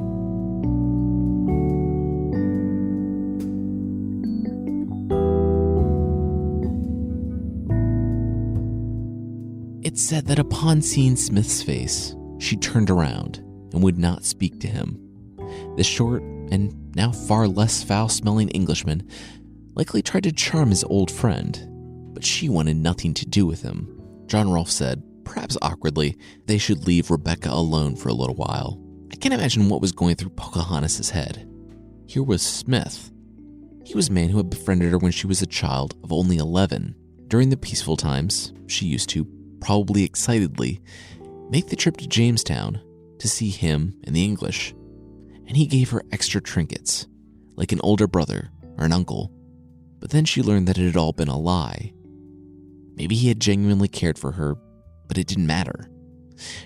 It said that upon seeing Smith's face, she turned around and would not speak to him. The short and now far less foul-smelling Englishman likely tried to charm his old friend, but she wanted nothing to do with him. John Rolfe said, perhaps awkwardly, they should leave Rebecca alone for a little while. I can't imagine what was going through Pocahontas' head. Here was Smith. He was a man who had befriended her when she was a child of only 11. During the peaceful times, she used to, probably excitedly, make the trip to Jamestown to see him and the English. And he gave her extra trinkets, like an older brother or an uncle. But then she learned that it had all been a lie. Maybe he had genuinely cared for her, but it didn't matter.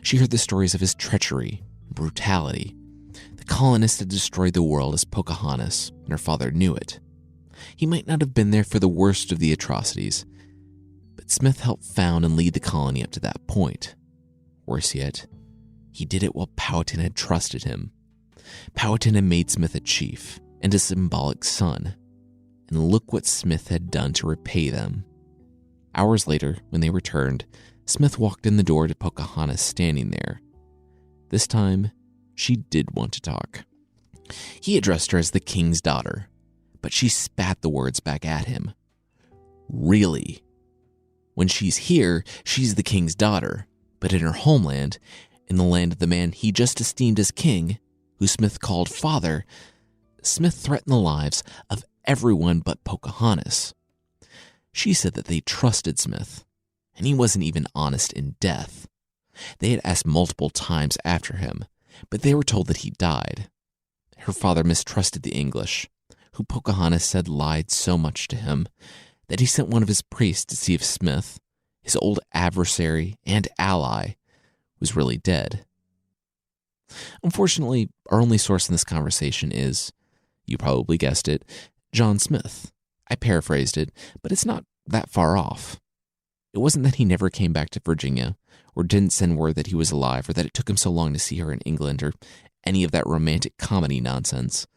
She heard the stories of his treachery and brutality. The colonists had destroyed the world as Pocahontas, and her father knew it. He might not have been there for the worst of the atrocities, but Smith helped found and lead the colony up to that point. Worse yet, he did it while Powhatan had trusted him. Powhatan had made Smith a chief and a symbolic son, and look what Smith had done to repay them. Hours later, when they returned, Smith walked in the door to Pocahontas standing there. This time, she did want to talk. He addressed her as the king's daughter, but she spat the words back at him. Really? When she's here, she's the king's daughter, but in her homeland, in the land of the man he just esteemed as king, who Smith called father, Smith threatened the lives of everyone but Pocahontas. She said that they trusted Smith, and he wasn't even honest in death. They had asked multiple times after him, but they were told that he died. Her father mistrusted the English, who Pocahontas said lied so much to him that he sent one of his priests to see if Smith, his old adversary and ally, was really dead. Unfortunately, our only source in this conversation is, you probably guessed it, John Smith. I paraphrased it, but it's not that far off. It wasn't that he never came back to Virginia, or didn't send word that he was alive, or that it took him so long to see her in England, or any of that romantic comedy nonsense.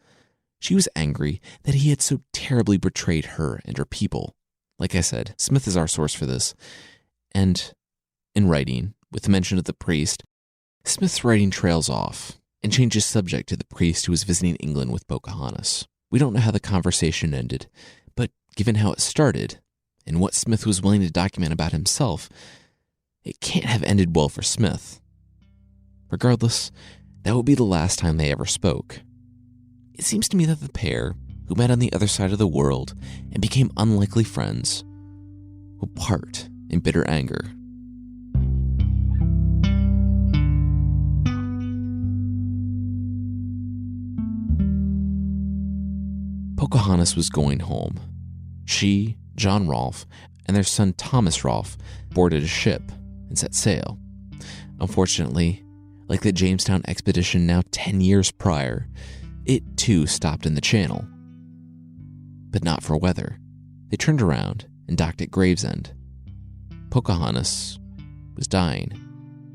She was angry that he had so terribly betrayed her and her people. Like I said, Smith is our source for this. And in writing, with the mention of the priest, Smith's writing trails off and changes subject to the priest who was visiting England with Pocahontas. We don't know how the conversation ended, but given how it started, and what Smith was willing to document about himself, it can't have ended well for Smith. Regardless, that would be the last time they ever spoke. It seems to me that the pair, who met on the other side of the world and became unlikely friends, will part in bitter anger. Pocahontas was going home. She, John Rolfe, and their son Thomas Rolfe boarded a ship and set sail. Unfortunately, like the Jamestown expedition now 10 years prior, it too stopped in the channel. But not for weather. They turned around and docked at Gravesend. Pocahontas was dying.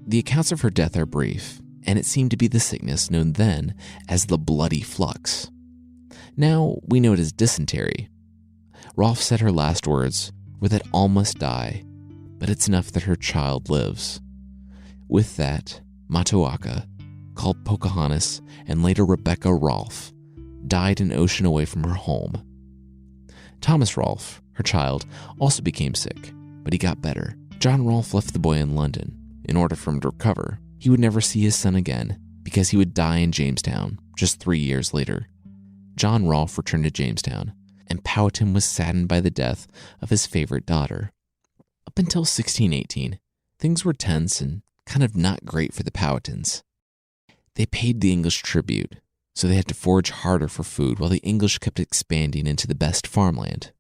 The accounts of her death are brief, and it seemed to be the sickness known then as the bloody flux. Now we know it as dysentery. Rolfe said her last words were that all must die, but it's enough that her child lives. With that, Matoaka, called Pocahontas and later Rebecca Rolfe, died an ocean away from her home. Thomas Rolfe, her child, also became sick, but he got better. John Rolfe left the boy in London in order for him to recover. He would never see his son again because he would die in Jamestown just 3 years later. John Rolfe returned to Jamestown, and Powhatan was saddened by the death of his favorite daughter. Up until 1618, things were tense and kind of not great for the Powhatans. They paid the English tribute, so they had to forage harder for food while the English kept expanding into the best farmland.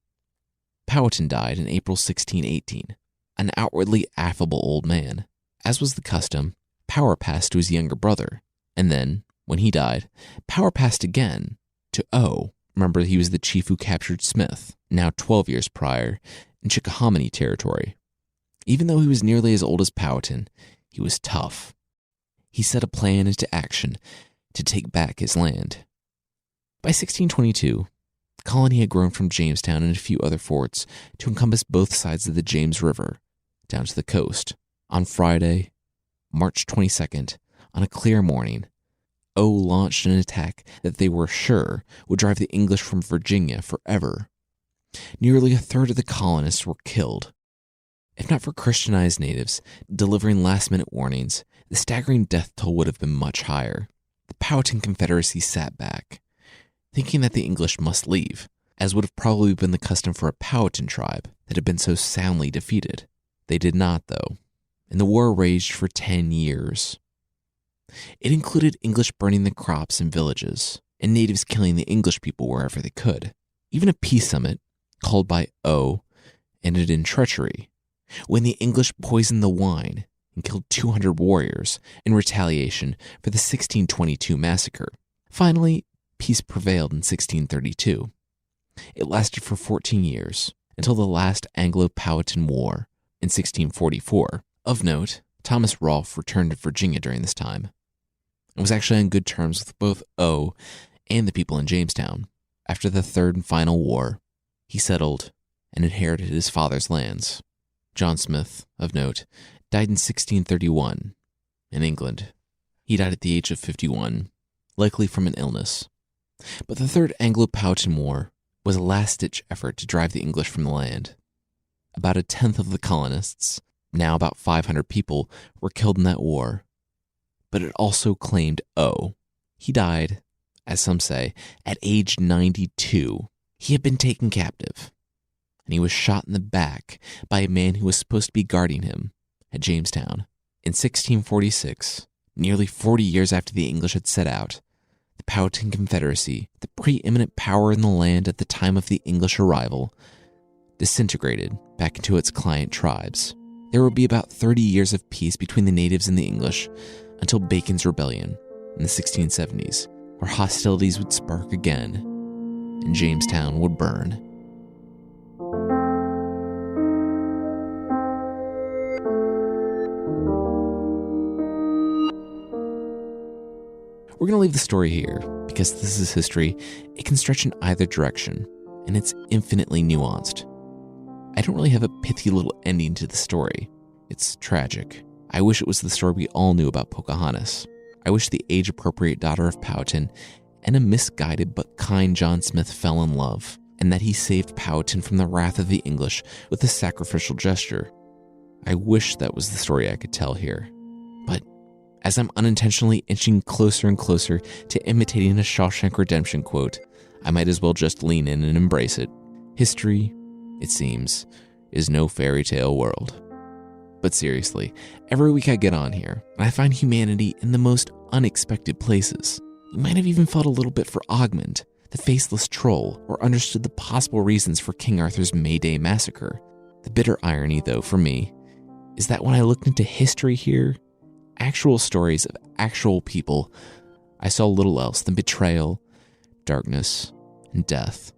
Powhatan died in April 1618, an outwardly affable old man. As was the custom, power passed to his younger brother, and then, when he died, power passed again to O. Remember, he was the chief who captured Smith, now 12 years prior, in Chickahominy territory. Even though he was nearly as old as Powhatan, he was tough. He set a plan into action to take back his land. By 1622, the colony had grown from Jamestown and a few other forts to encompass both sides of the James River, down to the coast. On Friday, March 22nd, on a clear morning, O launched an attack that they were sure would drive the English from Virginia forever. Nearly a third of the colonists were killed. If not for Christianized natives delivering last-minute warnings, the staggering death toll would have been much higher. The Powhatan Confederacy sat back, thinking that the English must leave, as would have probably been the custom for a Powhatan tribe that had been so soundly defeated. They did not, though, and the war raged for 10 years. It included English burning the crops in villages, and natives killing the English people wherever they could. Even a peace summit, called by O, ended in treachery, when the English poisoned the wine and killed 200 warriors in retaliation for the 1622 massacre. Finally, peace prevailed in 1632. It lasted for 14 years, until the last Anglo-Powhatan War in 1644. Of note, Thomas Rolfe returned to Virginia during this time, and was actually on good terms with both O and the people in Jamestown. After the third and final war, he settled and inherited his father's lands. John Smith, of note, died in 1631 in England. He died at the age of 51, likely from an illness. But the Third Anglo-Powhatan War was a last-ditch effort to drive the English from the land. About a tenth of the colonists, now about 500 people, were killed in that war. But it also claimed O. He died, as some say, at age 92. He had been taken captive. and he was shot in the back by a man who was supposed to be guarding him at Jamestown. In 1646, nearly 40 years after the English had set out, the Powhatan Confederacy, the preeminent power in the land at the time of the English arrival, disintegrated back into its client tribes. There would be about 30 years of peace between the natives and the English until Bacon's Rebellion in the 1670s, where hostilities would spark again and Jamestown would burn. We're going to leave the story here because this is history. It can stretch in either direction, and it's infinitely nuanced. I don't really have a pithy little ending to the story. It's tragic. I wish it was the story we all knew about Pocahontas. I wish the age-appropriate daughter of Powhatan and a misguided but kind John Smith fell in love, and that he saved Powhatan from the wrath of the English with a sacrificial gesture. I wish that was the story I could tell here. But as I'm unintentionally inching closer and closer to imitating a Shawshank Redemption quote, I might as well just lean in and embrace it. History, it seems, is no fairy tale world. But seriously, every week I get on here, and I find humanity in the most unexpected places. You might have even felt a little bit for Ogmund, the faceless troll, or understood the possible reasons for King Arthur's May Day massacre. The bitter irony, though, for me, is that when I looked into history here, actual stories of actual people, I saw little else than betrayal, darkness, and death.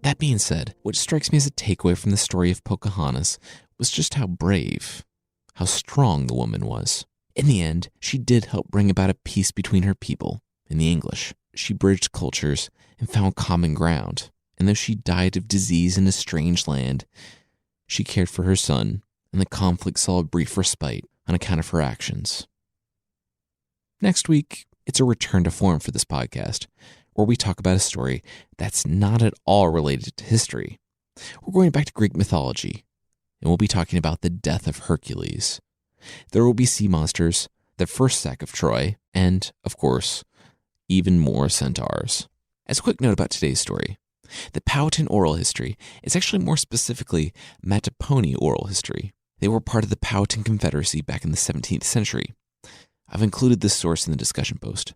That being said, what strikes me as a takeaway from the story of Pocahontas was just how brave, how strong the woman was. In the end, she did help bring about a peace between her people and the English. She bridged cultures and found common ground, and though she died of disease in a strange land, she cared for her son, and the conflict saw a brief respite on account of her actions. Next week, it's a return to form for this podcast, where we talk about a story that's not at all related to history. We're going back to Greek mythology, and we'll be talking about the death of Hercules. There will be sea monsters, the first sack of Troy, and, of course, even more centaurs. As a quick note about today's story, the Powhatan oral history is actually more specifically Mattapony oral history. They were part of the Powhatan Confederacy back in the 17th century. I've included this source in the discussion post.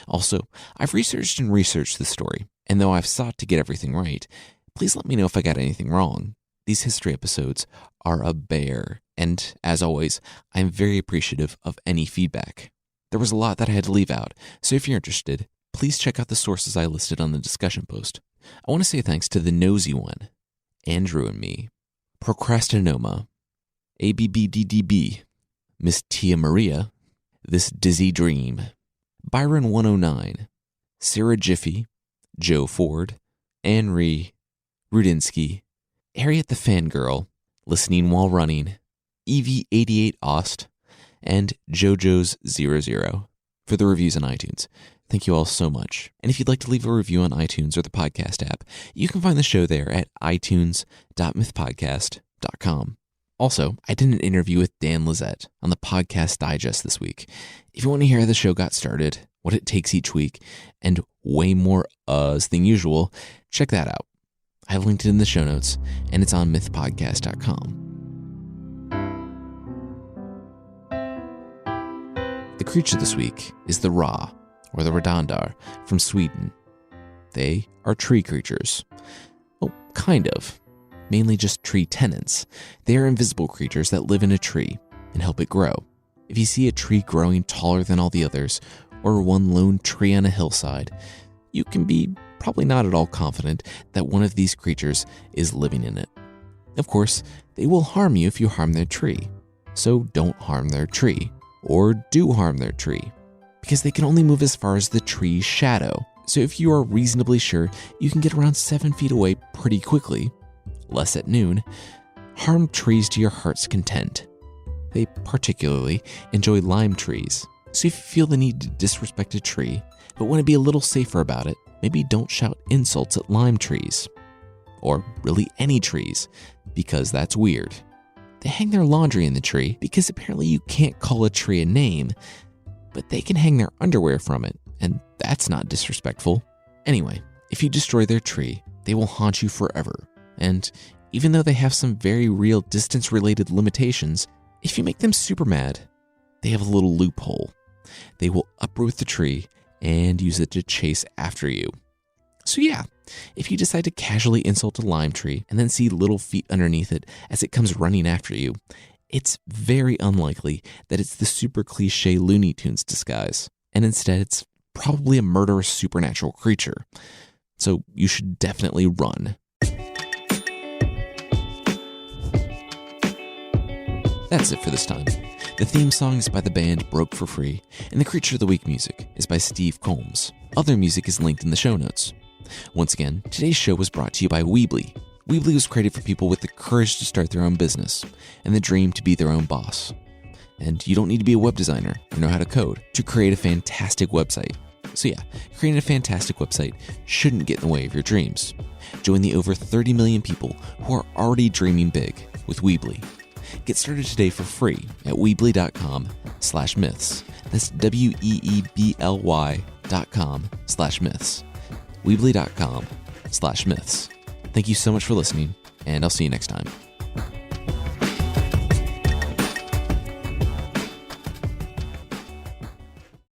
Also, I've researched this story, and though I've sought to get everything right, please let me know if I got anything wrong. These history episodes are a bear, and as always, I'm very appreciative of any feedback. There was a lot that I had to leave out, so if you're interested, please check out the sources I listed on the discussion post. I want to say thanks to the Nosy One, Andrew and Me, Procrastinoma, ABBDDB, Miss Tia Maria, This Dizzy Dream, Byron 109, Sarah Jiffy, Joe Ford, Anne Ree, Rudinsky, Harriet the Fangirl, Listening While Running, Evie 88 Ost, and JoJo's 00 for the reviews on iTunes. Thank you all so much. And if you'd like to leave a review on iTunes or the podcast app, you can find the show there at itunes.mythpodcast.com. Also, I did an interview with Dan Lizette on the Podcast Digest this week. If you want to hear how the show got started, what it takes each week, and way more uhs than usual, check that out. I've linked it in the show notes, and it's on mythpodcast.com. The creature this week is the Ra, or the Radandar, from Sweden. They are tree creatures. Well, kind of. Mainly just tree tenants. They are invisible creatures that live in a tree and help it grow. If you see a tree growing taller than all the others, or one lone tree on a hillside, you can be probably not at all confident that one of these creatures is living in it. Of course, they will harm you if you harm their tree. So don't harm their tree, or do harm their tree, because they can only move as far as the tree's shadow. So if you are reasonably sure you can get around 7 feet away pretty quickly, less at noon, harm trees to your heart's content. They particularly enjoy lime trees, so if you feel the need to disrespect a tree, but want to be a little safer about it, maybe don't shout insults at lime trees. Or really any trees, because that's weird. They hang their laundry in the tree because apparently you can't call a tree a name, but they can hang their underwear from it, and that's not disrespectful. Anyway, if you destroy their tree, they will haunt you forever. And even though they have some very real distance-related limitations, if you make them super mad, they have a little loophole. They will uproot the tree and use it to chase after you. So yeah, if you decide to casually insult a lime tree and then see little feet underneath it as it comes running after you, it's very unlikely that it's the super cliche Looney Tunes disguise, and instead it's probably a murderous supernatural creature. So you should definitely run. That's it for this time. The theme song is by the band Broke for Free, and the Creature of the Week music is by Steve Combs. Other music is linked in the show notes. Once again, today's show was brought to you by Weebly. Weebly was created for people with the courage to start their own business and the dream to be their own boss. And you don't need to be a web designer or know how to code to create a fantastic website. So yeah, creating a fantastic website shouldn't get in the way of your dreams. Join the over 30 million people who are already dreaming big with Weebly. Get started today for free at Weebly.com/myths. That's Weebly.com/myths. Weebly.com/myths. Thank you so much for listening, and I'll see you next time.